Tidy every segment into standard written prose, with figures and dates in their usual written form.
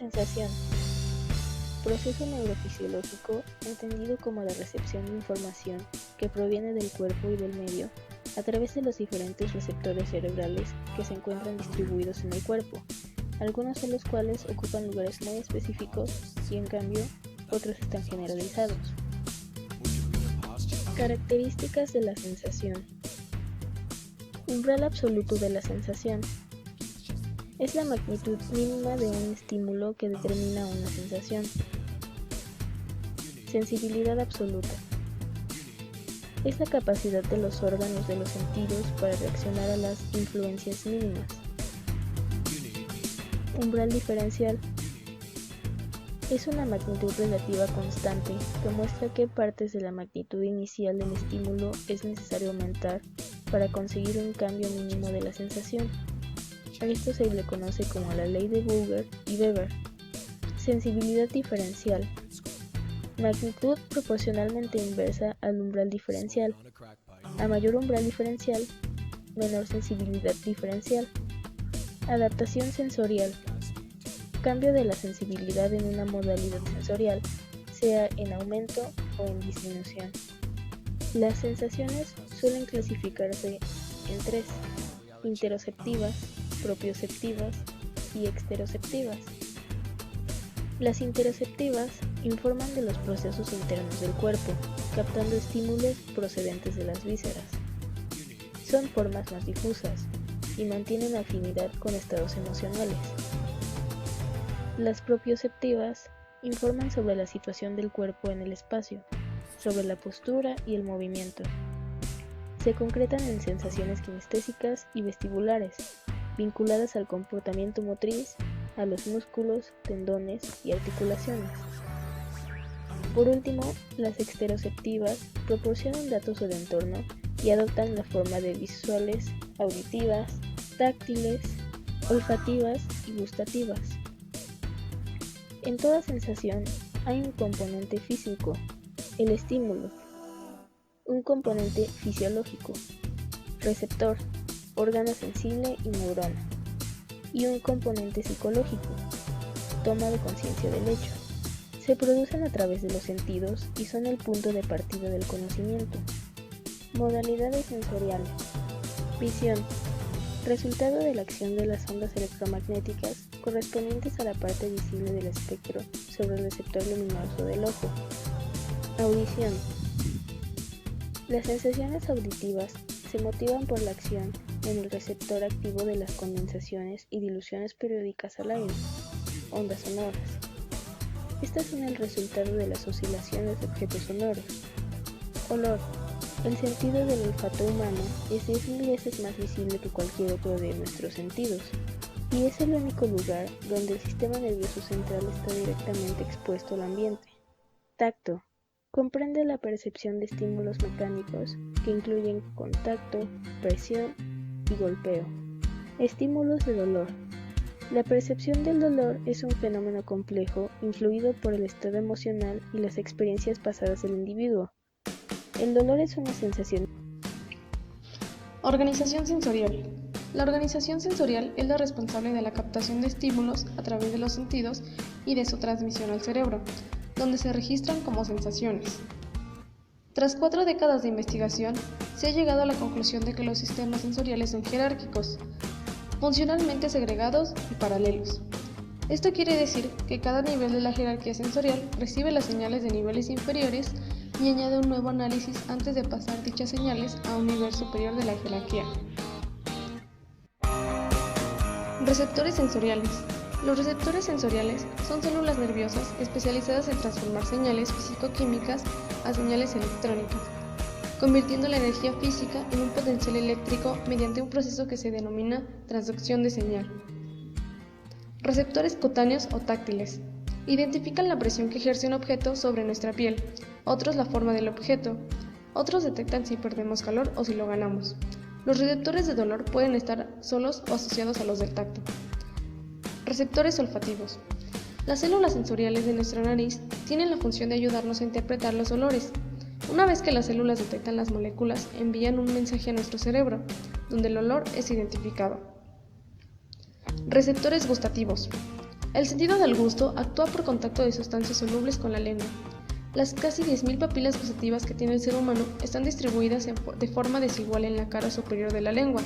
Sensación. Proceso neurofisiológico entendido como la recepción de información que proviene del cuerpo y del medio a través de los diferentes receptores cerebrales que se encuentran distribuidos en el cuerpo, algunos de los cuales ocupan lugares muy específicos y en cambio otros están generalizados. Características de la sensación. Umbral absoluto de la sensación. Es la magnitud mínima de un estímulo que determina una sensación. Sensibilidad absoluta. Es la capacidad de los órganos de los sentidos para reaccionar a las influencias mínimas. Umbral diferencial. Es una magnitud relativa constante que muestra qué partes de la magnitud inicial del estímulo es necesario aumentar para conseguir un cambio mínimo de la sensación. A esto se le conoce como la ley de Burger y Weber. Sensibilidad diferencial. Magnitud proporcionalmente inversa al umbral diferencial. A mayor umbral diferencial, menor sensibilidad diferencial. Adaptación sensorial. Cambio de la sensibilidad en una modalidad sensorial, sea en aumento o en disminución. Las sensaciones suelen clasificarse en tres: interoceptivas, propioceptivas y exteroceptivas. Las interoceptivas informan de los procesos internos del cuerpo, captando estímulos procedentes de las vísceras. Son formas más difusas y mantienen afinidad con estados emocionales. Las propioceptivas informan sobre la situación del cuerpo en el espacio, sobre la postura y el movimiento. Se concretan en sensaciones kinestésicas y vestibulares, vinculadas al comportamiento motriz, a los músculos, tendones y articulaciones. Por último, las exteroceptivas proporcionan datos del entorno y adoptan la forma de visuales, auditivas, táctiles, olfativas y gustativas. En toda sensación hay un componente físico, el estímulo, un componente fisiológico, receptor, órgano sensible y neurona, y un componente psicológico, toma de conciencia del hecho. Se producen a través de los sentidos y son el punto de partida del conocimiento. Modalidades sensoriales. Visión. Resultado de la acción de las ondas electromagnéticas correspondientes a la parte visible del espectro sobre el receptor luminoso del ojo. Audición. Las sensaciones auditivas se motivan por la acción en el receptor activo de las condensaciones y diluciones periódicas al aire, ondas sonoras. Estas son el resultado de las oscilaciones de objetos sonoros. Olor. El sentido del olfato humano es 10.000 veces más visible que cualquier otro de nuestros sentidos, y es el único lugar donde el sistema nervioso central está directamente expuesto al ambiente. Tacto. Comprende la percepción de estímulos mecánicos que incluyen contacto, presión y golpeo. Estímulos de dolor. La percepción del dolor es un fenómeno complejo influido por el estado emocional y las experiencias pasadas del individuo. El dolor es una sensación. Organización sensorial. La organización sensorial es la responsable de la captación de estímulos a través de los sentidos y de su transmisión al cerebro, donde se registran como sensaciones. Tras 4 décadas de investigación, se ha llegado a la conclusión de que los sistemas sensoriales son jerárquicos, funcionalmente segregados y paralelos. Esto quiere decir que cada nivel de la jerarquía sensorial recibe las señales de niveles inferiores y añade un nuevo análisis antes de pasar dichas señales a un nivel superior de la jerarquía. Receptores sensoriales. Los receptores sensoriales son células nerviosas especializadas en transformar señales físico-químicas a señales electrónicas, convirtiendo la energía física en un potencial eléctrico mediante un proceso que se denomina transducción de señal. Receptores cutáneos o táctiles. Identifican la presión que ejerce un objeto sobre nuestra piel, otros la forma del objeto, otros detectan si perdemos calor o si lo ganamos. Los receptores de dolor pueden estar solos o asociados a los del tacto. Receptores olfativos. Las células sensoriales de nuestra nariz tienen la función de ayudarnos a interpretar los olores. Una vez que las células detectan las moléculas, envían un mensaje a nuestro cerebro, donde el olor es identificado. Receptores gustativos. El sentido del gusto actúa por contacto de sustancias solubles con la lengua. Las casi 10.000 papilas gustativas que tiene el ser humano están distribuidas de forma desigual en la cara superior de la lengua,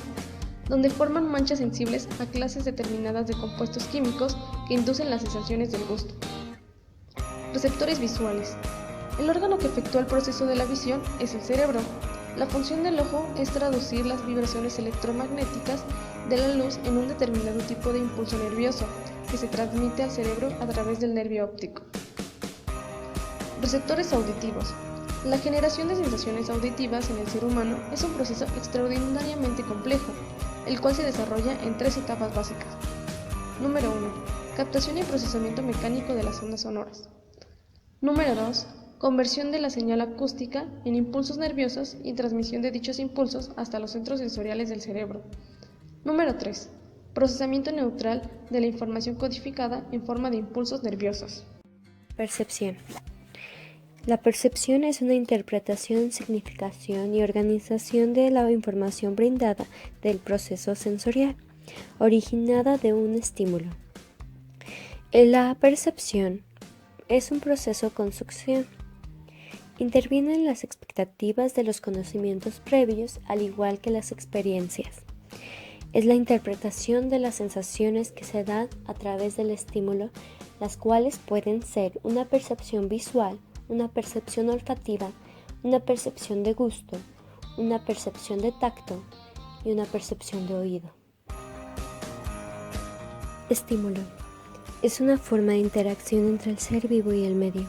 donde forman manchas sensibles a clases determinadas de compuestos químicos que inducen las sensaciones del gusto. Receptores visuales. El órgano que efectúa el proceso de la visión es el cerebro. La función del ojo es traducir las vibraciones electromagnéticas de la luz en un determinado tipo de impulso nervioso que se transmite al cerebro a través del nervio óptico. Receptores auditivos. La generación de sensaciones auditivas en el ser humano es un proceso extraordinariamente complejo, el cual se desarrolla en 3 etapas básicas. Número 1. Captación y procesamiento mecánico de las ondas sonoras. Número 2. Conversión de la señal acústica en impulsos nerviosos y transmisión de dichos impulsos hasta los centros sensoriales del cerebro. Número 3. Procesamiento neutral de la información codificada en forma de impulsos nerviosos. Percepción. La percepción es una interpretación, significación y organización de la información brindada del proceso sensorial, originada de un estímulo. La percepción es un proceso de construcción. Interviene en las expectativas de los conocimientos previos, al igual que las experiencias. Es la interpretación de las sensaciones que se dan a través del estímulo, las cuales pueden ser una percepción visual, una percepción olfativa, una percepción de gusto, una percepción de tacto y una percepción de oído. Estímulo. Es una forma de interacción entre el ser vivo y el medio.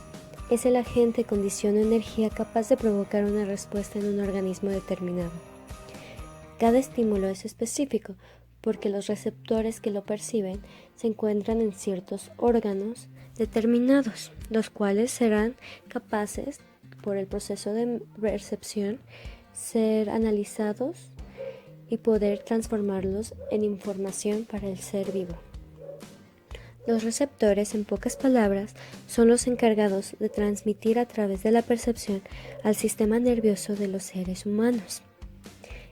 Es el agente, condición o energía capaz de provocar una respuesta en un organismo determinado. Cada estímulo es específico porque los receptores que lo perciben se encuentran en ciertos órganos determinados, los cuales serán capaces, por el proceso de percepción, ser analizados y poder transformarlos en información para el ser vivo. Los receptores, en pocas palabras, son los encargados de transmitir a través de la percepción al sistema nervioso de los seres humanos.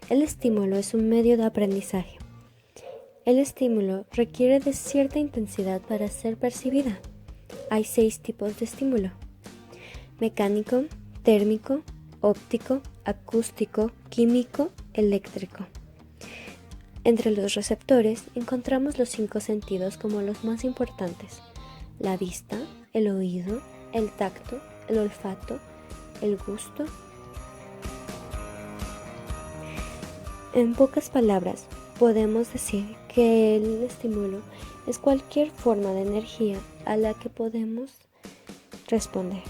El estímulo es un medio de aprendizaje. El estímulo requiere de cierta intensidad para ser percibida. Hay 6 tipos de estímulo: mecánico, térmico, óptico, acústico, químico, eléctrico. Entre los receptores encontramos los 5 sentidos como los más importantes: la vista, el oído, el tacto, el olfato, el gusto. En pocas palabras, podemos decir que el estímulo es cualquier forma de energía a la que podemos responder.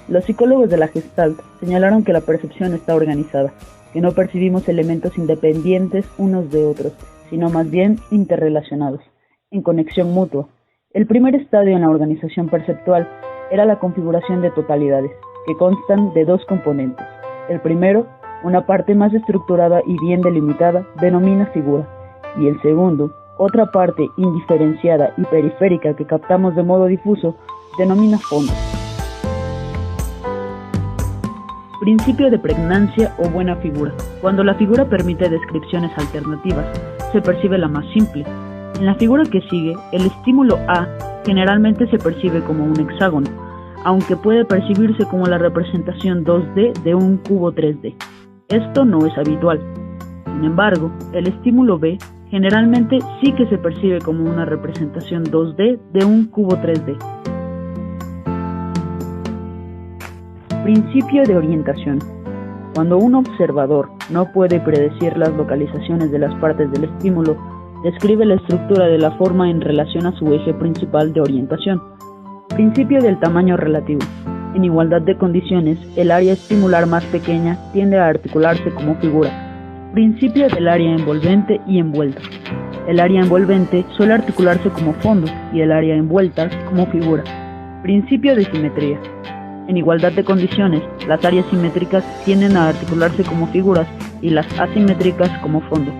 Los psicólogos de la Gestalt señalaron que la percepción está organizada, que no percibimos elementos independientes unos de otros, sino más bien interrelacionados, en conexión mutua. El primer estadio en la organización perceptual era la configuración de totalidades, que constan de 2 componentes. El primero, una parte más estructurada y bien delimitada, denomina figura, y el segundo, otra parte indiferenciada y periférica que captamos de modo difuso, denomina fondo. Principio de pregnancia o buena figura. Cuando la figura permite descripciones alternativas, se percibe la más simple. En la figura que sigue, el estímulo A generalmente se percibe como un hexágono, aunque puede percibirse como la representación 2D de un cubo 3D. Esto no es habitual. Sin embargo, el estímulo B generalmente sí que se percibe como una representación 2D de un cubo 3D. Principio de orientación. Cuando un observador no puede predecir las localizaciones de las partes del estímulo, describe la estructura de la forma en relación a su eje principal de orientación. Principio del tamaño relativo. En igualdad de condiciones, el área estimular más pequeña tiende a articularse como figura. Principio del área envolvente y envuelta. El área envolvente suele articularse como fondo y el área envuelta como figura. Principio de simetría. En igualdad de condiciones, las áreas simétricas tienden a articularse como figuras y las asimétricas como fondo.